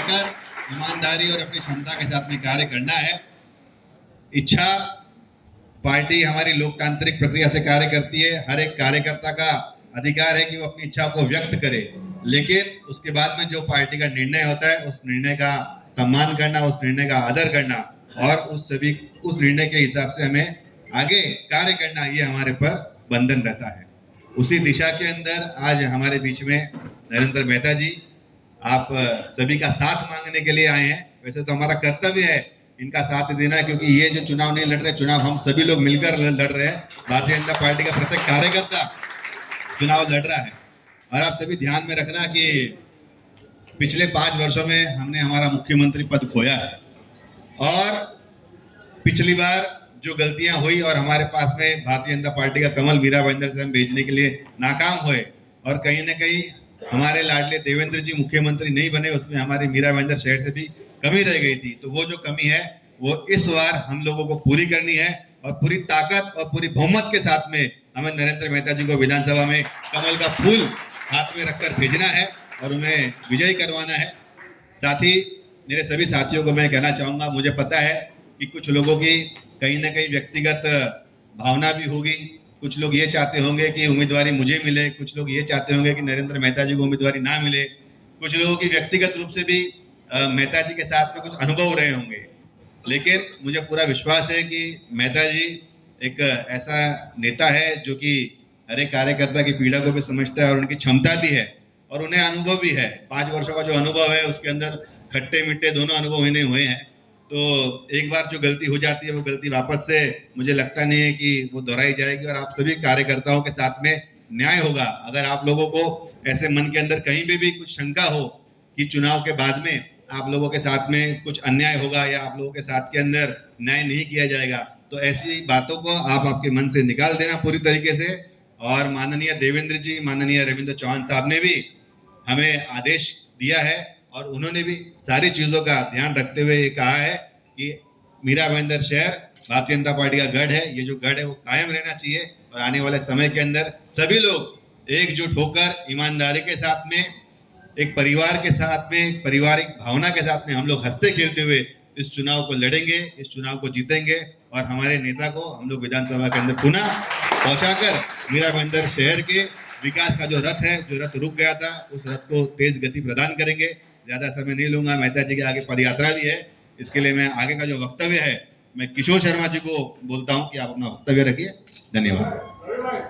रहकर ईमानदारी और अपनी क्षमता के साथ में कार्य करना है। इच्छा, पार्टी हमारी लोकतांत्रिक प्रक्रिया से कार्य करती है। हर एक कार्यकर्ता का अधिकार है कि वो अपनी इच्छा को व्यक्त करे, लेकिन उसके बाद में जो पार्टी का निर्णय होता है उस निर्णय का सम्मान करना, उस निर्णय का आदर करना और उस निर्णय के हिसाब से हमें आगे कार्य करना, ये हमारे पर बंधन रहता है। उसी दिशा के अंदर आज हमारे बीच में नरेंद्र मेहता जी, आप सभी का साथ मांगने के लिए आए हैं। वैसे तो हमारा कर्तव्य है इनका साथ देना, क्योंकि ये जो चुनाव नहीं लड़ रहे, चुनाव हम सभी लोग मिलकर लड़ रहे हैं। भारतीय जनता पार्टी का प्रत्येक कार्यकर्ता चुनाव लड़ रहा है। और आप सभी ध्यान में रखना कि पिछले 5 वर्षों में हमने हमारा मुख्यमंत्री पद खोया है, और पिछली बार जो गलतियां हुई और हमारे पास में भारतीय जनता पार्टी का कमल मीरा भाईंदर से हम भेजने के लिए नाकाम हुए, और कहीं ना कहीं हमारे लाडले देवेंद्र जी मुख्यमंत्री नहीं बने, उसमें हमारी मीरा भाईंदर शहर से भी कमी रह गई थी। तो वो जो कमी है वो इस बार हम लोगों को पूरी करनी है, और पूरी ताकत और पूरी बहुमत के साथ में हमें नरेंद्र मेहता जी को विधानसभा में कमल का फूल हाथ में रखकर भेजना है और उन्हें विजयी करवाना है। साथ ही मेरे सभी साथियों को मैं कहना चाहूंगा, मुझे पता है कि कुछ लोगों की कहीं ना कहीं व्यक्तिगत भावना भी होगी। कुछ लोग ये चाहते होंगे कि उम्मीदवारी मुझे मिले, कुछ लोग ये चाहते होंगे कि नरेंद्र मेहता जी को उम्मीदवारी ना मिले, कुछ लोगों की व्यक्तिगत रूप से भी मेहता जी के साथ में कुछ अनुभव रहे होंगे। लेकिन मुझे पूरा विश्वास है कि मेहता जी एक ऐसा नेता है जो कि हर एक कार्यकर्ता की पीड़ा को भी समझता है और उनकी क्षमता भी है और उन्हें अनुभव भी है। 5 वर्षों का जो अनुभव है उसके अंदर खट्टे मीठे दोनों अनुभव इन्हें हुए हैं। तो एक बार जो गलती हो जाती है वो गलती वापस से मुझे लगता नहीं है कि वो दोहराई जाएगी, और आप सभी कार्यकर्ताओं के साथ में न्याय होगा। अगर आप लोगों को ऐसे मन के अंदर कहीं भी कुछ शंका हो कि चुनाव के बाद में आप लोगों के साथ में कुछ अन्याय होगा या आप लोगों के साथ के अंदर न्याय नहीं किया जाएगा, तो ऐसी बातों को आप आपके मन से निकाल देना पूरी तरीके से। और माननीय देवेंद्र जी, माननीय रविंद्र चौहान साहब ने भी हमें आदेश दिया है और उन्होंने भी सारी चीजों का ध्यान रखते हुए ये कहा है कि मीरा भाईंदर शहर भारतीय जनता पार्टी का गढ़ है। ये जो गढ़ है वो कायम रहना चाहिए, और आने वाले समय के अंदर सभी लोग एकजुट होकर ईमानदारी के साथ में, एक परिवार के साथ में, पारिवारिक भावना के साथ में हम लोग हंसते खेलते हुए इस चुनाव को लड़ेंगे, इस चुनाव को जीतेंगे, और हमारे नेता को हम लोग विधानसभा के अंदर पुनः पहुंचाकर मीरा भाईंदर शहर के विकास का जो रथ है, जो रथ रुक गया था, उस रथ को तेज गति प्रदान करेंगे। ज्यादा समय नहीं लूंगा, मेहता जी के आगे पदयात्रा भी है, इसके लिए मैं आगे का जो वक्तव्य है मैं किशोर शर्मा जी को बोलता हूं कि आप अपना वक्तव्य रखिए। धन्यवाद।